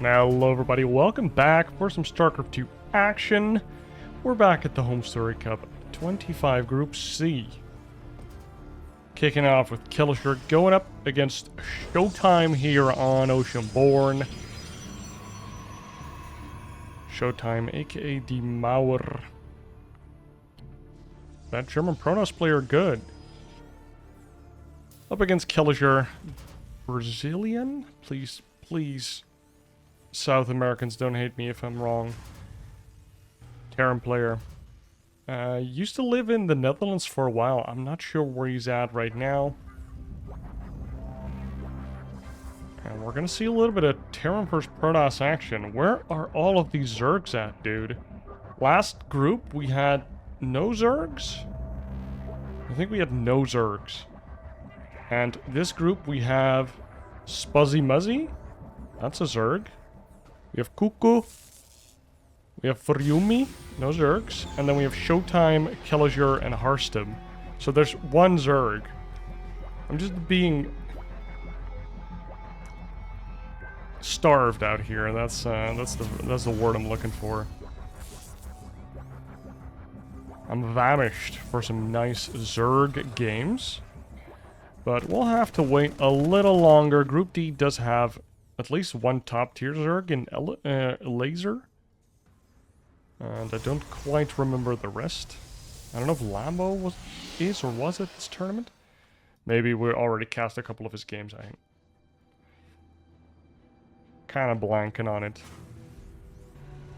Hello everybody, welcome back for some StarCraft 2 action. We're back at the Homestory Cup 25 Group C. Kicking off with Kelazhur going up against ShoWTimE here on Oceanborn. ShoWTimE, aka Die Mauer. That German Protoss player good. Up against Kelazhur. Brazilian? Please. South Americans, don't hate me if I'm wrong. Terran player. Used to live in the Netherlands for a while. I'm not sure where he's at right now. And we're gonna see a little bit of Terran vs Protoss action. Where are all of these Zergs at, dude? Last group, we had no Zergs? I think we had no Zergs. And this group, we have Spuzzy Muzzy. That's a Zerg. We have Cuckoo. We have Furiumi. No Zergs. And then we have ShoWTimE, Kelazhur, and HomestoryCup. So there's one Zerg. I'm just being starved out here. That's the word I'm looking for. I'm famished for some nice Zerg games. But we'll have to wait a little longer. Group D does have at least one top tier Zerg in Laser. And I don't quite remember the rest. I don't know if Lambo is or was at this tournament. Maybe we already cast a couple of his games, I think. Kind of blanking on it.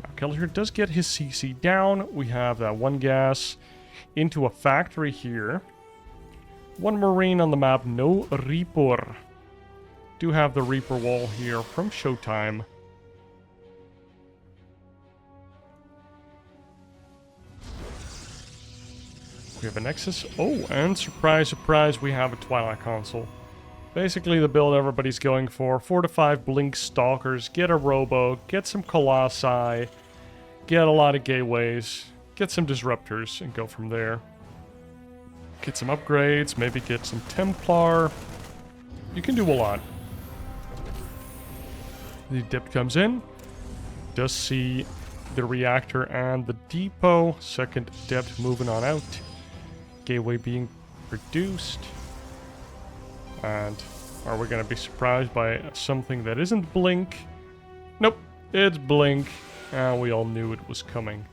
Now, Kelazhur does get his CC down. We have that one gas into a factory here. One Marine on the map, no Reaper. Do have the Reaper wall here from ShoWTimE. We have a Nexus. Oh, and surprise, surprise, we have a Twilight Console. Basically the build everybody's going for. 4 to 5 Blink Stalkers, get a Robo, get some Colossi, get a lot of Gateways, get some Disruptors, and go from there. Get some upgrades, maybe get some Templar. You can do a lot. The Adept comes in, does see the reactor and the depot. Second Adept moving on out. Gateway being produced. And are we going to be surprised by something that isn't Blink? Nope, it's Blink. And we all knew it was coming.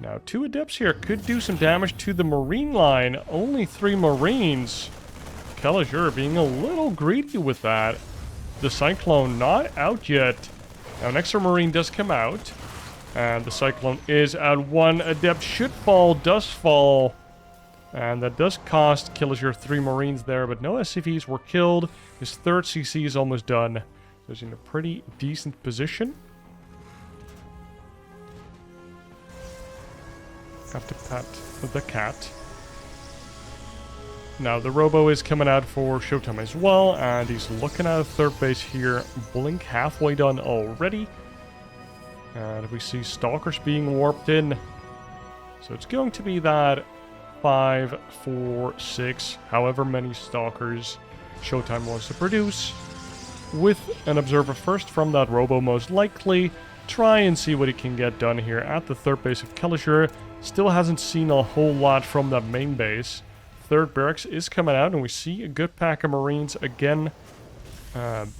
Now, 2 Adepts here could do some damage to the Marine line. Only 3 Marines. Kelazhur being a little greedy with that. The Cyclone not out yet. Now, an extra Marine does come out. And the Cyclone is at 1. Adept should fall, does fall. And that does cost Kelazhur 3 Marines there, but no SCVs were killed. His 3rd CC is almost done. So he's in a pretty decent position. Have to pat the cat. Now the Robo is coming out for ShoWTimE as well, and he's looking at a 3rd base here. Blink halfway done already. And we see Stalkers being warped in. So it's going to be that 5, 4, 6, however many Stalkers ShoWTimE wants to produce. With an Observer first from that Robo most likely. Try and see what he can get done here at the 3rd base of Kelazhur. Still hasn't seen a whole lot from that main base. 3rd barracks is coming out, and we see a good pack of Marines again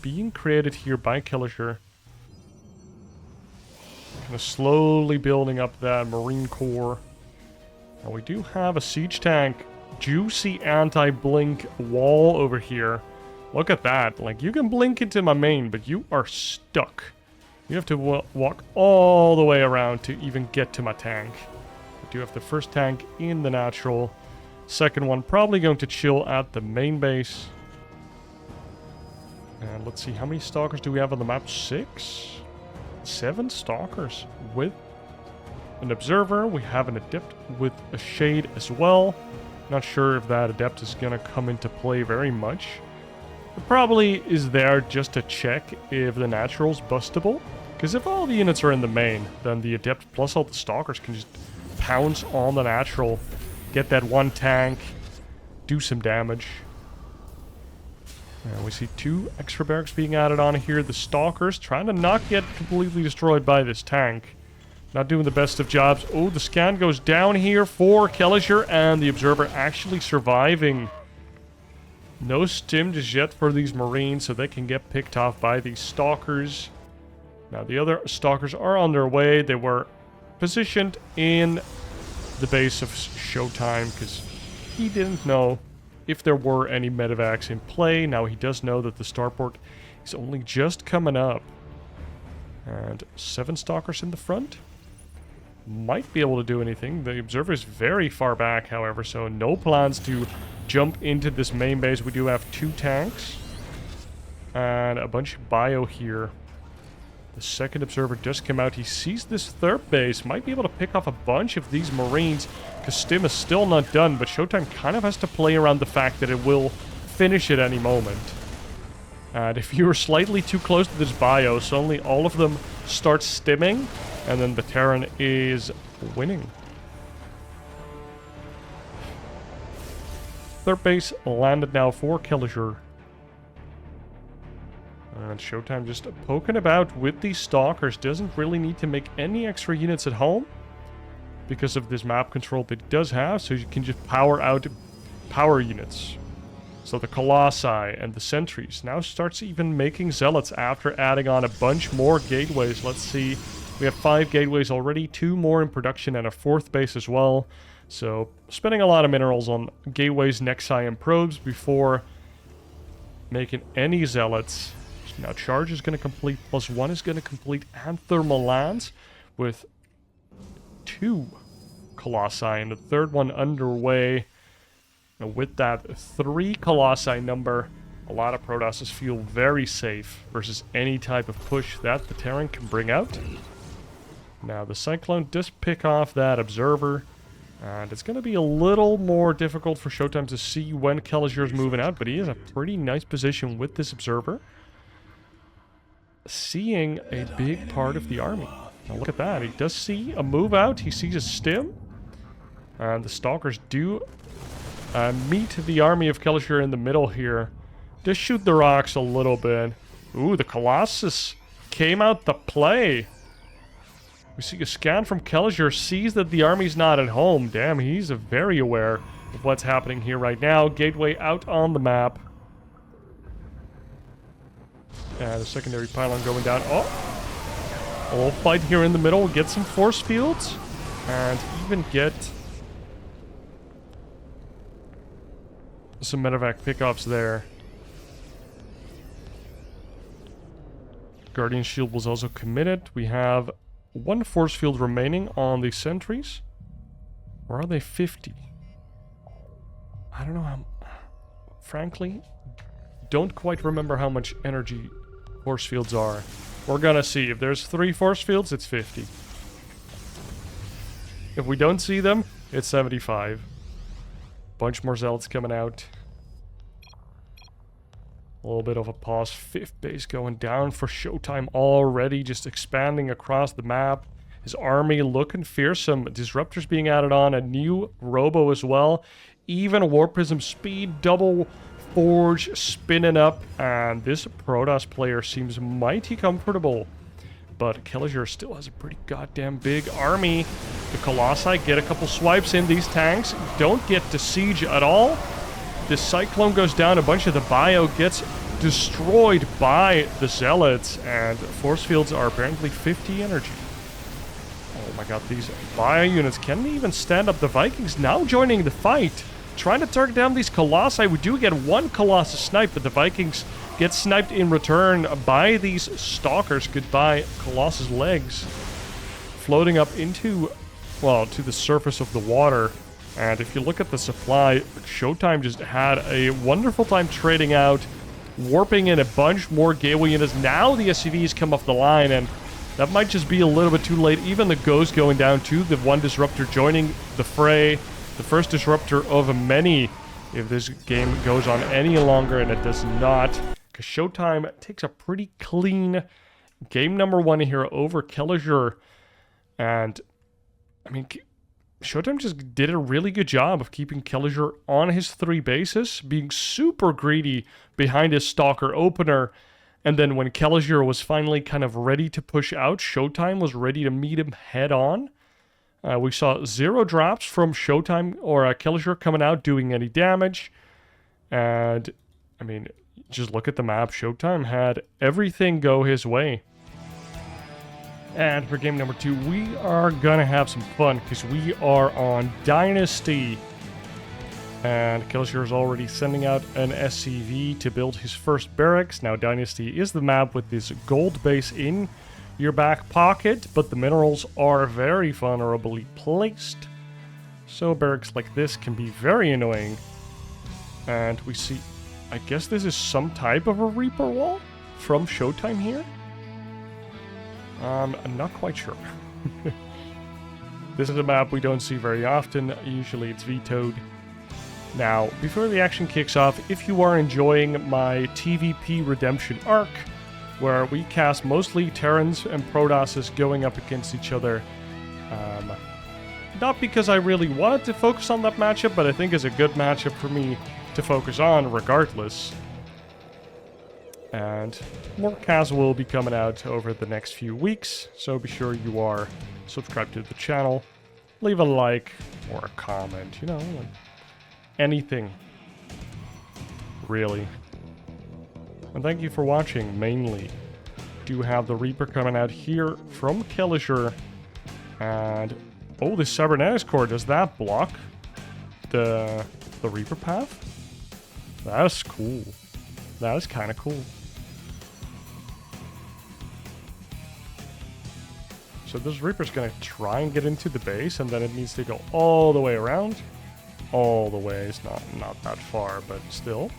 being created here by Kelazhur. Kind of slowly building up that Marine Corps. And we do have a siege tank. Juicy anti-blink wall over here. Look at that. Like, you can blink into my main, but you are stuck. You have to walk all the way around to even get to my tank. We do have the first tank in the natural. Second one probably going to chill at the main base. And let's see, how many Stalkers do we have on the map? 6? 7 Stalkers with an Observer. We have an Adept with a Shade as well. Not sure if that Adept is going to come into play very much. It probably is there just to check if the natural's bustable. Because if all the units are in the main, then the Adept plus all the Stalkers can just pounce on the natural, get that one tank, do some damage. And we see 2 extra barracks being added on here. The Stalkers trying to not get completely destroyed by this tank. Not doing the best of jobs. Oh, the scan goes down here for Kelazhur, and the Observer actually surviving. No stim just yet for these Marines, so they can get picked off by these Stalkers. Now, the other Stalkers are on their way. They were positioned in the base of ShoWTimE, because he didn't know if there were any medevacs in play. Now he does know that the starport is only just coming up. And 7 Stalkers in the front. Might be able to do anything. The Observer is very far back, however, so no plans to jump into this main base. We do have 2 tanks. And a bunch of bio here. The second Observer does come out. He sees this third base. Might be able to pick off a bunch of these Marines, because Stim is still not done. But ShoWTimE kind of has to play around the fact that it will finish at any moment. And if you're slightly too close to this bio, suddenly all of them start stimming. And then the Terran is winning. Third base landed now for Kelazhur. And ShoWTimE just poking about with these Stalkers. Doesn't really need to make any extra units at home because of this map control that it does have. So you can just power out power units. So the Colossi and the Sentries now starts even making Zealots after adding on a bunch more gateways. Let's see. We have 5 gateways already, 2 more in production, and a 4th base as well. So spending a lot of minerals on gateways, Nexi, and probes before making any Zealots. Now charge is going to complete, +1 is going to complete, and thermal lands with 2 Colossi and the 3rd one underway. And with that 3 Colossi number, a lot of Protosses feel very safe versus any type of push that the Terran can bring out. Now the Cyclone does pick off that Observer, and it's going to be a little more difficult for ShoWTimE to see when Kelazhur is moving out, but he is a pretty nice position with this Observer, seeing a big part of the army. Now look at that, he does see a move out, he sees a stim, and the Stalkers do meet the army of Kelazhur in the middle here. Just shoot the rocks a little bit. Ooh, the Colossus came out to play. We see a scan from Kelazhur, sees that the army's not at home. Damn, he's very aware of what's happening here right now. Gateway out on the map. And the secondary pylon going down. Oh! A little fight here in the middle. We'll get some force fields. And even get some medevac pickups there. Guardian Shield was also committed. We have 1 force field remaining on the sentries. Or are they 50? I don't know how... Frankly, don't quite remember how much energy force fields are. We're gonna see. If there's 3 force fields, it's 50. If we don't see them, it's 75. Bunch more Zealots coming out. A little bit of a pause. 5th base going down for ShoWTimE already. Just expanding across the map. His army looking fearsome. Disruptors being added on. A new Robo as well. Even Warp Prism speed. Double Forge spinning up. And this Protoss player seems mighty comfortable. But Kelazhur still has a pretty goddamn big army. The Colossi get a couple swipes in. These tanks don't get to siege at all. The Cyclone goes down, a bunch of the bio gets destroyed by the Zealots, and force fields are apparently 50 energy. Oh my god, these bio units can't even stand up. The Vikings now joining the fight, trying to target down these Colossi. We do get 1 Colossus snipe, but the Vikings get sniped in return by these Stalkers. Goodbye, Colossus legs. Floating up into, well, to the surface of the water. And if you look at the supply, ShoWTimE just had a wonderful time trading out, warping in a bunch more gateway units. Now the SCVs come off the line, and that might just be a little bit too late. Even the Ghost going down too, the 1 Disruptor joining the fray. The first Disruptor of many, if this game goes on any longer, and it does not. Because ShoWTimE takes a pretty clean game number 1 here over Kelazhur. And, I mean... ShoWTimE just did a really good job of keeping Kelazhur on his 3 bases, being super greedy behind his Stalker opener, and then when Kelazhur was finally kind of ready to push out, ShoWTimE was ready to meet him head on. We saw 0 drops from ShoWTimE or Kelazhur coming out doing any damage, and I mean, just look at the map. ShoWTimE had everything go his way. And for game number 2, we are gonna have some fun because we are on Dynasty. And Kelazhur is already sending out an SCV to build his first barracks. Now, Dynasty is the map with this gold base in your back pocket, but the minerals are very vulnerably placed. So barracks like this can be very annoying. And we see, I guess this is some type of a Reaper wall from ShoWTimE here. I'm not quite sure. This is a map we don't see very often. Usually it's vetoed. Now, before the action kicks off, if you are enjoying my TVP Redemption arc, where we cast mostly Terrans and Protosses going up against each other, not because I really wanted to focus on that matchup, but I think it's a good matchup for me to focus on regardless. And more casts will be coming out over the next few weeks, so be sure you are subscribed to the channel, leave a like or a comment, you know, anything, really. And thank you for watching, mainly. Do have the Reaper coming out here from Kelazhur, and oh, the Cybernetics Core, does that block the Reaper path? That's cool. That is kind of cool. So this Reaper's going to try and get into the base, and then it needs to go all the way around. All the way. It's not that far, but still.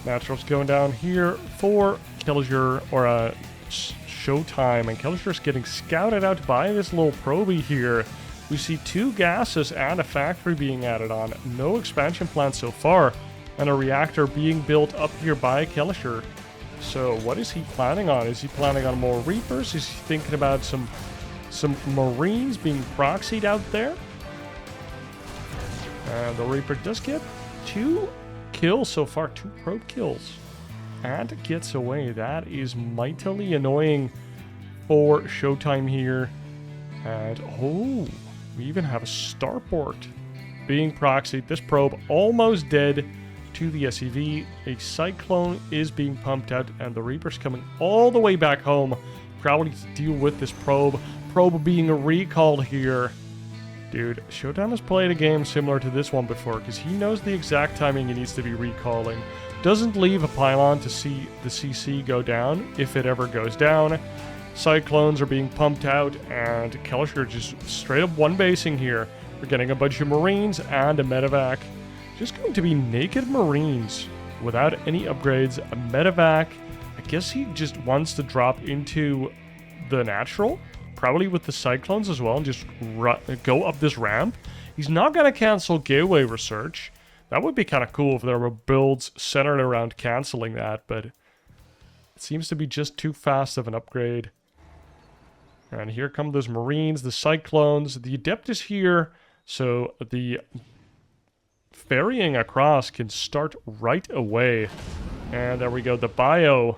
Natural's going down here for Kelazhur, or ShoWTimE, and Kelazhur's getting scouted out by this little probie here. We see 2 gases and a factory being added on. No expansion plan so far, and a reactor being built up here by Kelazhur. So what is he planning on? Is he planning on more Reapers? Is he thinking about some Marines being proxied out there? And the Reaper does get 2 kills so far, 2 probe kills. And gets away. That is mightily annoying for ShoWTimE here. And oh, we even have a starport being proxied. This probe almost dead to the SCV. A Cyclone is being pumped out, and the Reaper's coming all the way back home, probably to deal with this probe. Probe being recalled here. Dude, ShoWTimE has played a game similar to this one before, because he knows the exact timing he needs to be recalling. Doesn't leave a pylon to see the CC go down, if it ever goes down. Cyclones are being pumped out, and Kelazhur just straight up one-basing here. We're getting a bunch of Marines and a medevac. Just going to be naked Marines without any upgrades. A medevac, I guess he just wants to drop into the natural, probably with the Cyclones as well, and just go up this ramp. He's not going to cancel gateway research. That would be kind of cool if there were builds centered around canceling that, but it seems to be just too fast of an upgrade. And here come those Marines, the Cyclones. The Adept is here, so the ferrying across can start right away. And there we go, the bio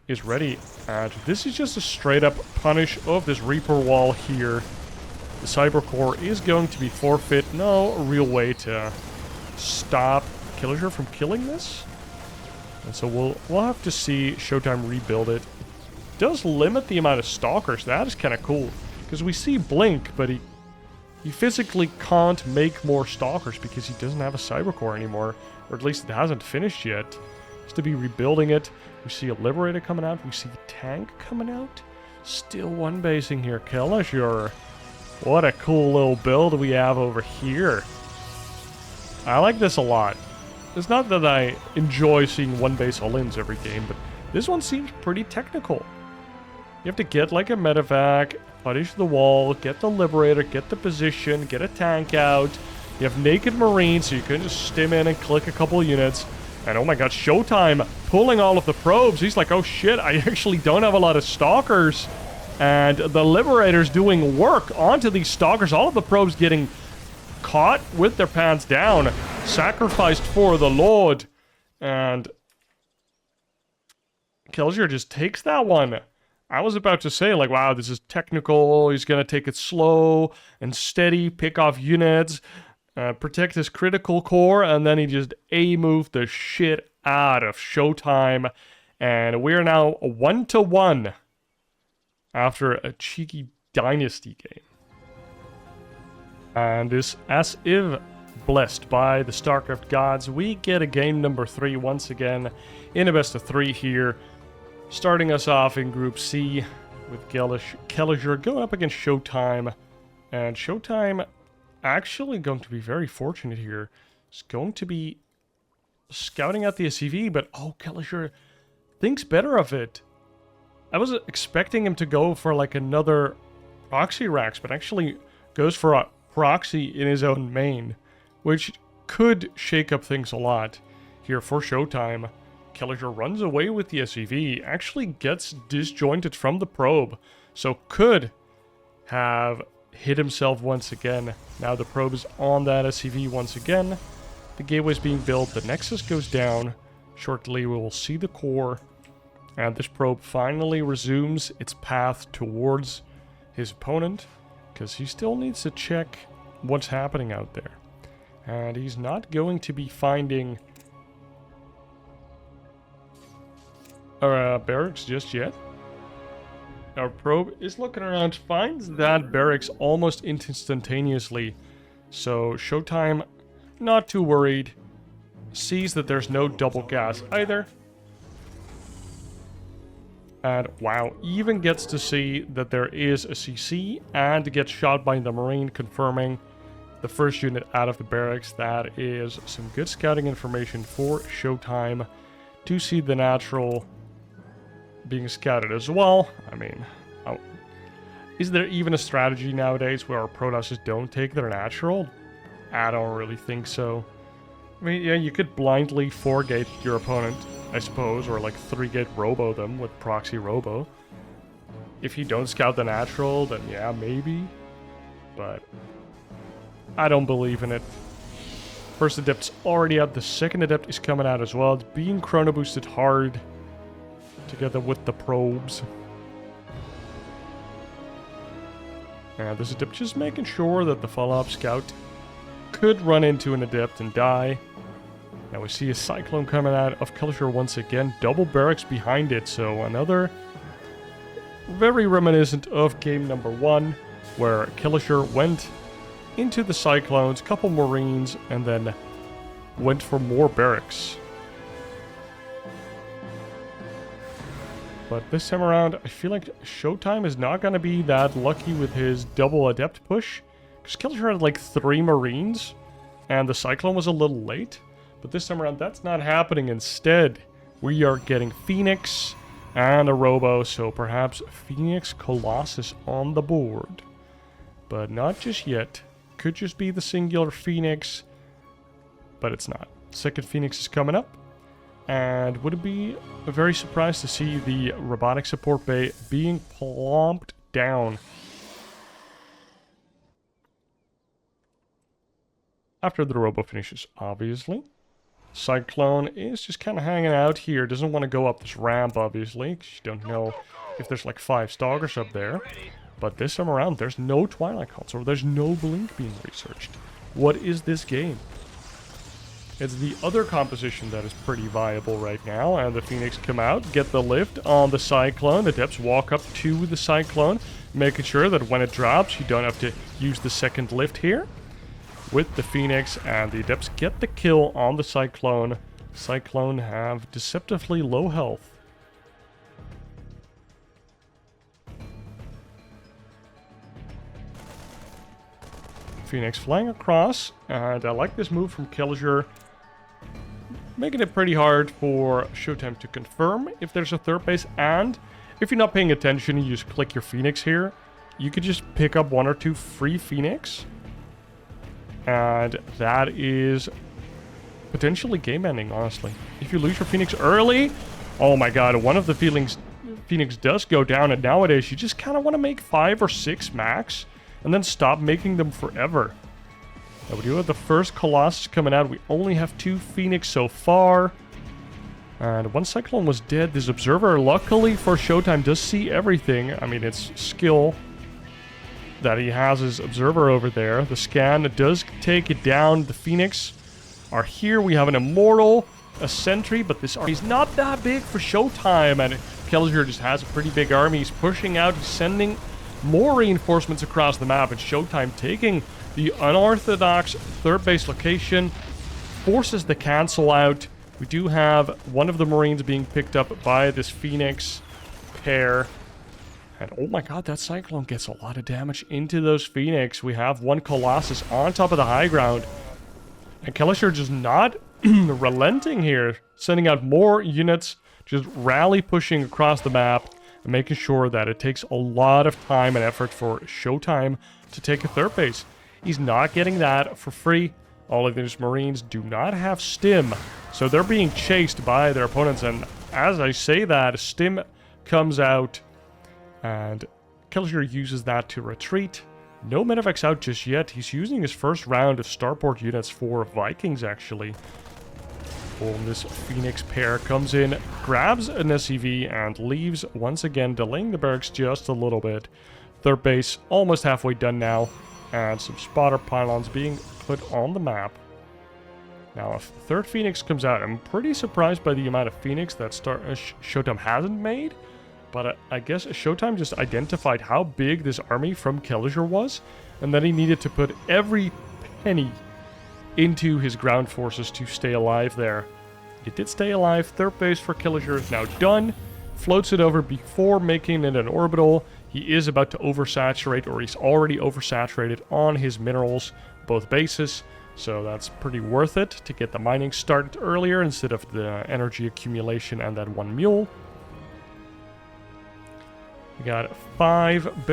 is ready. And this is just a straight up punish of this Reaper wall here. The Cyber Core is going to be forfeit. No real way to stop Kelazhur from killing this. And so we'll have to see ShoWTimE rebuild it. It does limit the amount of Stalkers. That is kind of cool. Because we see Blink, but he physically can't make more Stalkers because he doesn't have a Cyber Core anymore. Or at least it hasn't finished yet. He has to be rebuilding it. We see a Liberator coming out. We see a tank coming out. Still one basing here. Kelazhur. What a cool little build we have over here. I like this a lot. It's not that I enjoy seeing one base all-ins every game, but this one seems pretty technical. You have to get like a medevac, punish the wall, get the Liberator, get the position, get a tank out. You have naked Marines, so you can just stim in and click a couple units. And oh my god, ShoWTimE pulling all of the probes. He's like, oh shit, I actually don't have a lot of Stalkers. And the Liberator's doing work onto these Stalkers. All of the probes getting caught with their pants down. Sacrificed for the Lord. And Kelazhur just takes that one. I was about to say, like, wow, this is technical. He's going to take it slow and steady, pick off units, protect his critical core, and then he just A-moved the shit out of ShoWTimE. And we're now 1-1 after a cheeky Dynasty game. And this, as if blessed by the StarCraft gods, we get a game number 3 once again in a best of 3 here. Starting us off in Group C with Kelazhur going up against ShoWTimE. And ShoWTimE actually going to be very fortunate here. It's going to be scouting out the SCV, but oh, Kelazhur thinks better of it. I was expecting him to go for like another proxy racks, but actually goes for a proxy in his own main, which could shake up things a lot here for ShoWTimE. Kelazhur runs away with the SCV, actually gets disjointed from the probe, so could have hit himself once again. Now the probe is on that SCV once again. The gateway is being built, the Nexus goes down. Shortly we will see the core, and this probe finally resumes its path towards his opponent, because he still needs to check what's happening out there. And he's not going to be finding barracks just yet. Our probe is looking around, finds that barracks almost instantaneously. So ShoWTimE, not too worried, sees that there's no double gas either. And wow, even gets to see that there is a CC and gets shot by the Marine, confirming the first unit out of the barracks. That is some good scouting information for ShoWTimE to see the natural being scouted as well. I mean, is there even a strategy nowadays where our Protosses don't take their natural? I don't really think so. I mean, yeah, you could blindly 4-gate your opponent, I suppose, or like 3-gate robo them with proxy robo. If you don't scout the natural, then yeah, maybe. But I don't believe in it. First Adept's already out, the second Adept is coming out as well. It's being chrono boosted hard together with the probes. And this Adept just making sure that the follow-up scout could run into an Adept and die. Now we see a Cyclone coming out of Kelazhur once again. Double barracks behind it, so another very reminiscent of game number 1, where Kelazhur went into the Cyclones, couple Marines, and then went for more barracks. But this time around, I feel like ShoWTimE is not going to be that lucky with his double Adept push. Because Kelazhur had like 3 Marines, and the Cyclone was a little late. But this time around, that's not happening. Instead, we are getting Phoenix and a Robo, so perhaps Phoenix Colossus on the board. But not just yet. Could just be the singular Phoenix, but it's not. Second Phoenix is coming up. And would it be very surprised to see the robotic support bay being plomped down after the robo finishes, obviously. Cyclone is just kind of hanging out here. Doesn't want to go up this ramp, obviously, because you don't know if there's like 5 Stalkers up there. But this time around, there's no Twilight Console. There's no Blink being researched. What is this game? It's the other composition that is pretty viable right now. And the Phoenix come out, get the lift on the Cyclone. The Adepts walk up to the Cyclone, making sure that when it drops, you don't have to use the second lift here. With the Phoenix, and the Adepts get the kill on the Cyclone. Cyclone have deceptively low health. Phoenix flying across, and I like this move from Kelazhur, making it pretty hard for ShoWTimE to confirm if there's a third base, and if you're not paying attention, you just click your Phoenix here, you could just pick up 1 or 2 free Phoenix, and that is potentially game ending, honestly. If you lose your Phoenix early, oh my god, one of the Phoenix Phoenix does go down, and nowadays you just kind of want to make 5 or 6 max, and then stop making them forever. Now we do have the first Colossus coming out. We only have 2 Phoenix so far. And one Cyclone was dead. This Observer, luckily for ShoWTimE, does see everything. I mean, it's skill that he has his Observer over there. The scan does take it down. The Phoenix are here. We have an Immortal, a Sentry, but this army is not that big for ShoWTimE. And Kelazhur just has a pretty big army. He's pushing out, he's sending more reinforcements across the map. And ShoWTimE taking the unorthodox third base location, forces the cancel out. We do have one of the Marines being picked up by this Phoenix pair. And oh my god, that Cyclone gets a lot of damage into those Phoenix. We have one Colossus on top of the high ground. And Kelazhur just not relenting here, sending out more units, just rally pushing across the map, and making sure that it takes a lot of time and effort for ShoWTimE to take a third base. He's not getting that for free. All of these Marines do not have stim, so they're being chased by their opponents. And as I say that, stim comes out, and Kelazhur uses that to retreat. No Medivacs out just yet. He's using his first round of starport units for Vikings, actually. Boom, this Phoenix pair comes in, grabs an SCV, and leaves once again, delaying the barracks just a little bit. Third base almost halfway done now, and some spotter pylons being put on the map. Now, if third Phoenix comes out, I'm pretty surprised by the amount of Phoenix that ShoWTimE hasn't made. But I guess ShoWTimE just identified how big this army from Kelazhur was, and then he needed to put every penny into his ground forces to stay alive there. It did stay alive. Third base for Kelazhur is now done. Floats it over before making it an orbital. He is about to oversaturate, or he's already oversaturated on his minerals, both bases. So that's pretty worth it to get the mining started earlier instead of the energy accumulation and that one mule. We got 5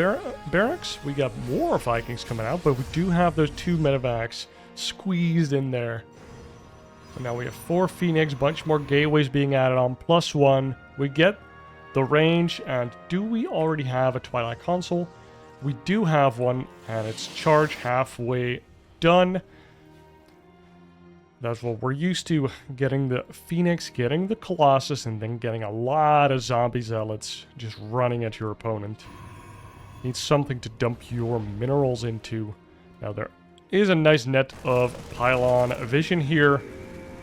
barracks. We got more Vikings coming out, but we do have those 2 Medivacs squeezed in there. And now we have 4 Phoenix, bunch more gateways being added on, +1. We get the range, and do we already have a Twilight Console? We do have one, and it's charge halfway done. That's what we're used to, getting the Phoenix, getting the Colossus, and then getting a lot of zombie zealots just running at your opponent. Need something to dump your minerals into. Now there is a nice net of pylon vision here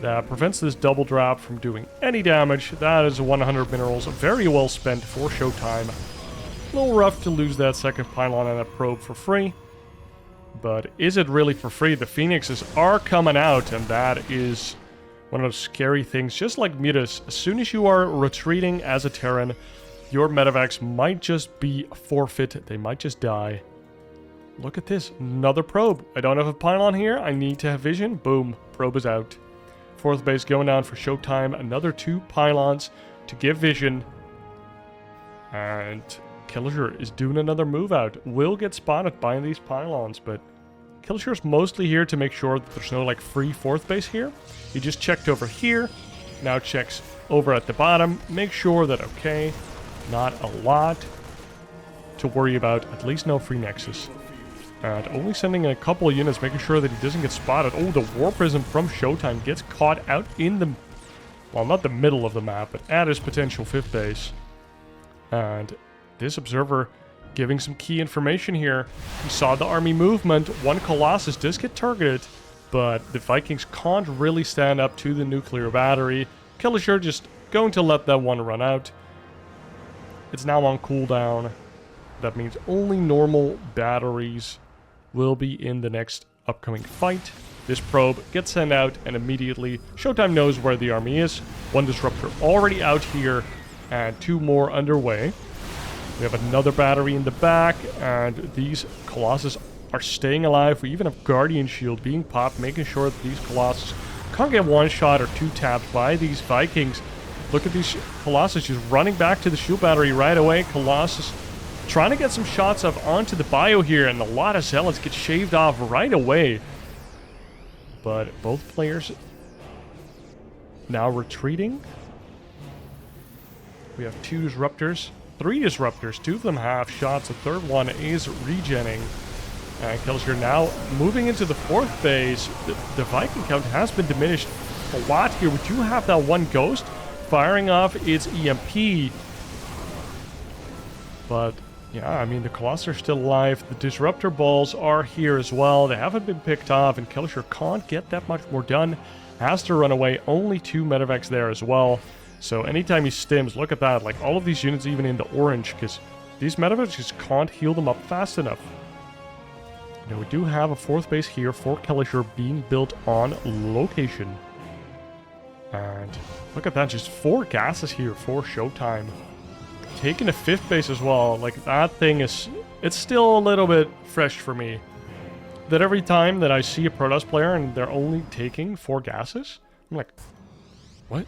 that prevents this double drop from doing any damage. That is 100 minerals, very well spent for ShoWTimE. A little rough to lose that second pylon and that probe for free. But is it really for free? The Phoenixes are coming out, and that is one of those scary things. Just like Mutas, as soon as you are retreating as a Terran, your Medivacs might just be forfeit. They might just die. Look at this. Another probe. I don't have a pylon here. I need to have vision. Boom. Probe is out. Fourth base going down for ShoWTimE. Another 2 pylons to give vision. And Kelazhur is doing another move out. Will get spotted by these pylons, but Kelazhur's mostly here to make sure that there's no like free fourth base here. He just checked over here, now checks over at the bottom, make sure that okay, not a lot to worry about, at least no free nexus. And only sending in a couple of units, making sure that he doesn't get spotted. Oh, the War Prism from ShoWTimE gets caught out in the, well, not the middle of the map, but at his potential 5th base. And this Observer giving some key information here. He saw the army movement. One Colossus does get targeted, but the Vikings can't really stand up to the nuclear battery. Kelazhur just going to let that one run out. It's now on cooldown. That means only normal batteries will be in the next upcoming fight. This probe gets sent out, and immediately ShoWTimE knows where the army is. One Disruptor already out here, and 2 more underway. We have another battery in the back, and these Colossus are staying alive. We even have Guardian Shield being popped, making sure that these Colossus can't get 1-shot or 2-tapped by these Vikings. Look at these Colossus just running back to the shield battery right away. Colossus trying to get some shots up onto the bio here, and a lot of Zealots get shaved off right away. But both players now retreating. We have 2 Disruptors 3 disruptors. 2 of them have shots. The third one is regenning. And Kelazhur now moving into the 4th base. The Viking count has been diminished a lot here. We do have that one ghost firing off its EMP. But yeah, I mean, the Colossus are still alive. The disruptor balls are here as well. They haven't been picked off, and Kelazhur can't get that much more done. Has to run away. Only 2 medevacs there as well. So anytime he stims, look at that. Like, all of these units even in the orange, because these medevacs just can't heal them up fast enough. Now, we do have a 4th base here for Kelazhur being built on location. And look at that, just 4 gases here for ShoWTimE. Taking a 5th base as well. Like, that thing is... It's still a little bit fresh for me. That every time that I see a Protoss player and they're only taking 4 gases, I'm like, what?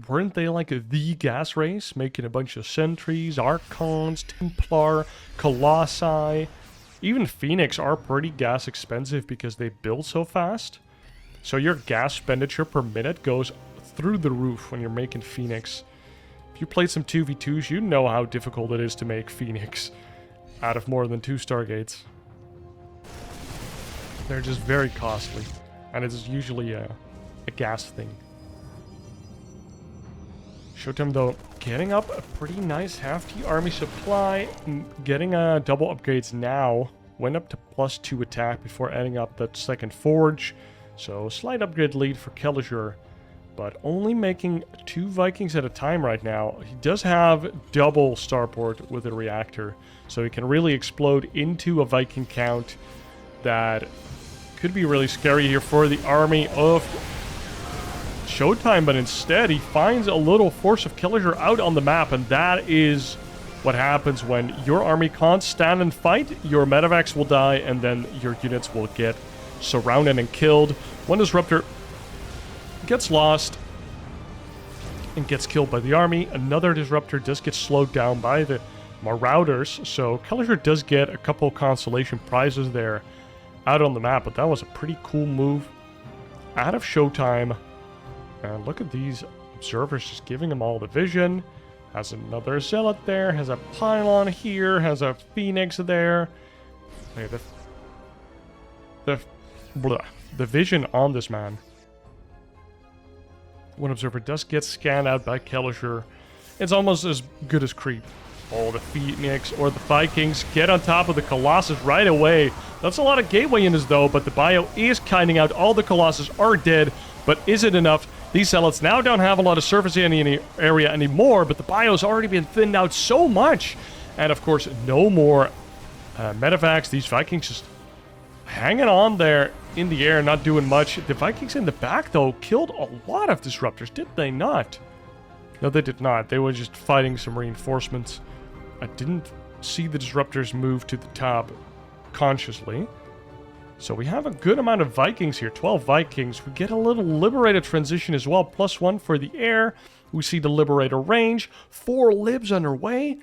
Weren't they like the gas race? Making a bunch of sentries, Archons, Templar, Colossi... Even Phoenix are pretty gas expensive because they build so fast. So your gas expenditure per minute goes through the roof when you're making Phoenix. If you played some 2v2s, you know how difficult it is to make Phoenix out of more than 2 Stargates. They're just very costly. And it's usually a gas thing. ShoWTimE, though, getting up a pretty nice hefty army supply. Getting double upgrades now. Went up to +2 attack before adding up that 2nd forge. So, slight upgrade lead for Kelazhur. But only making 2 Vikings at a time right now. He does have double starport with a reactor. So he can really explode into a Viking count that could be really scary here for the army of ShoWTimE, but instead he finds a little force of Kelazhur out on the map, and that is what happens when your army can't stand and fight. Your medevacs will die, and then your units will get surrounded and killed. One disruptor gets lost and gets killed by the army. Another disruptor does get slowed down by the Marauders, so Kelazhur does get a couple consolation prizes there out on the map, but that was a pretty cool move out of ShoWTimE. And look at these observers just giving them all the vision. Has another zealot there. Has a pylon here. Has a phoenix there. Hey, the vision on this man. One observer does get scanned out by Kelazhur. It's almost as good as creep. Oh, the Phoenix or the Vikings get on top of the Colossus right away. That's a lot of gateway units though, but the bio is kiting out. All the Colossus are dead, but is it enough? These zealots now don't have a lot of surface area anymore, but the bio's already been thinned out so much. And of course, no more medevacs. These Vikings just hanging on there in the air, not doing much. The Vikings in the back, though, killed a lot of disruptors, did they not? No, they did not. They were just fighting some reinforcements. I didn't see the disruptors move to the top consciously. So we have a good amount of Vikings here, 12 Vikings. We get a little Liberator transition as well, +1 for the air. We see the Liberator range, 4 libs underway,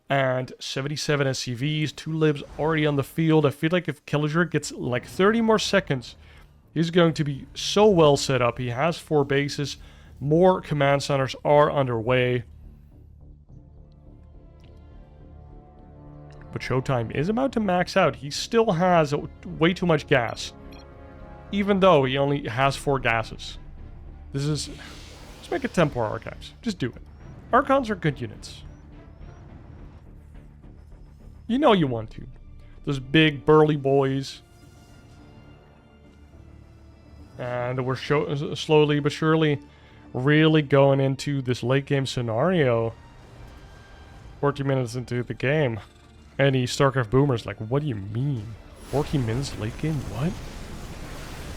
and 77 SCVs, 2 libs already on the field. I feel like if Kelazhur gets like 30 more seconds, he's going to be so well set up. He has 4 bases, more command centers are underway. But ShoWTimE is about to max out. He still has way too much gas. Even though he only has 4 gases. This is... Let's make it Templar Archives. Just do it. Archons are good units. You know you want to. Those big burly boys. And we're slowly but surely really going into this late game scenario. 40 minutes into the game. Any StarCraft boomers like, what do you mean? 14 minutes late game? What?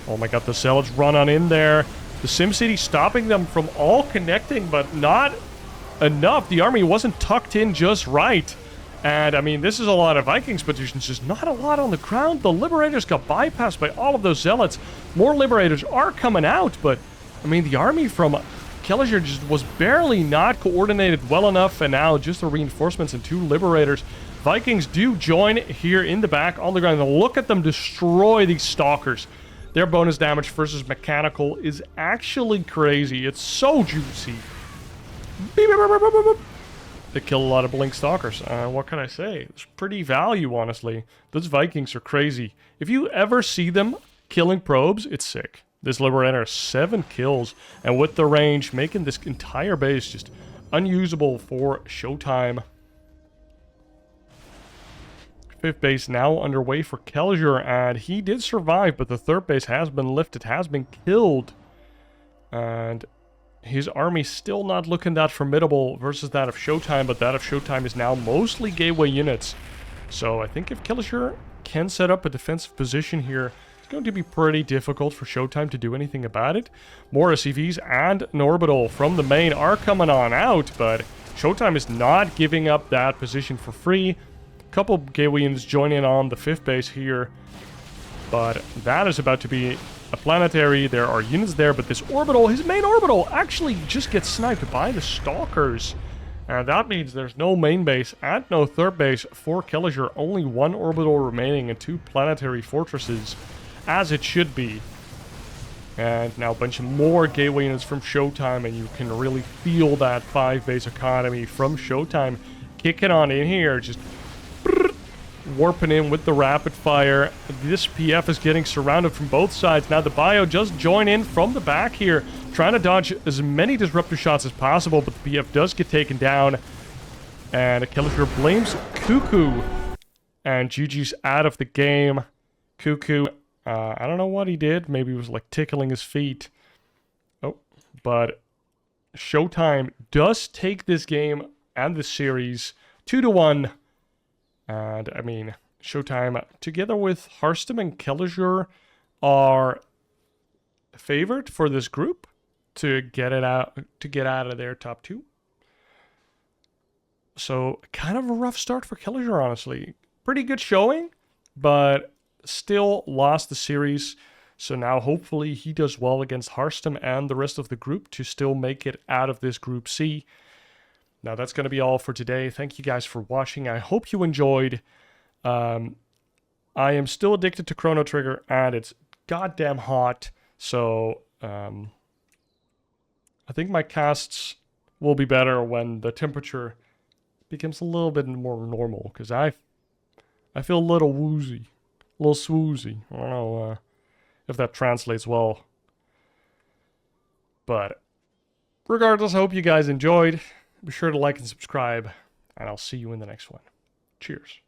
Oh my god, the Zealots run on in there. The SimCity stopping them from all connecting, but not enough. The army wasn't tucked in just right. And, I mean, this is a lot of Viking expeditions, just not a lot on the ground. The Liberators got bypassed by all of those Zealots. More Liberators are coming out, but, I mean, the army from Kelazhur just was barely not coordinated well enough, and now just the reinforcements and 2 Liberators. Vikings do join here in the back on the ground. And look at them destroy these Stalkers. Their bonus damage versus mechanical is actually crazy. It's so juicy. They kill a lot of Blink Stalkers. What can I say? It's pretty value, honestly. Those Vikings are crazy. If you ever see them killing probes, it's sick. This Liberator, 7 kills. And with the range, making this entire base just unusable for ShoWTimE. 5th base now underway for Kelazhur, and he did survive, but the 3rd base has been lifted, has been killed. And his army still not looking that formidable versus that of ShoWTimE, but that of ShoWTimE is now mostly gateway units. So I think if Kelazhur can set up a defensive position here, it's going to be pretty difficult for ShoWTimE to do anything about it. More SCVs and an orbital from the main are coming on out, but ShoWTimE is not giving up that position for free. A couple gateway units join in on the 5th base here, but that is about to be a planetary. There are units there, but this orbital, his main orbital, actually just gets sniped by the Stalkers. And that means there's no main base and no 3rd base for Kelazhur. Only 1 orbital remaining and 2 planetary fortresses, as it should be. And now a bunch of more gateway units from ShoWTimE, and you can really feel that 5-base economy from ShoWTimE kicking on in here, just warping in with the rapid fire. This PF is getting surrounded from both sides. Now the Bio just join in from the back here, trying to dodge as many disruptor shots as possible, but the PF does get taken down. And Kelazhur blames Cuckoo. And GG's out of the game. Cuckoo, I don't know what he did. Maybe he was like tickling his feet. Oh, but ShoWTimE does take this game and this series 2-1. And, I mean, ShoWTimE, together with HomestoryCup and Kelazhur, are favored for this group to get out of their top 2. So, kind of a rough start for Kelazhur, honestly. Pretty good showing, but still lost the series. So now, hopefully, he does well against HomestoryCup and the rest of the group to still make it out of this Group C. Now, that's going to be all for today. Thank you guys for watching. I hope you enjoyed. I am still addicted to Chrono Trigger, and it's goddamn hot. So, I think my casts will be better when the temperature becomes a little bit more normal, because I feel a little woozy, a little swoozy. I don't know if that translates well. But regardless, I hope you guys enjoyed. Be sure to like and subscribe, and I'll see you in the next one. Cheers.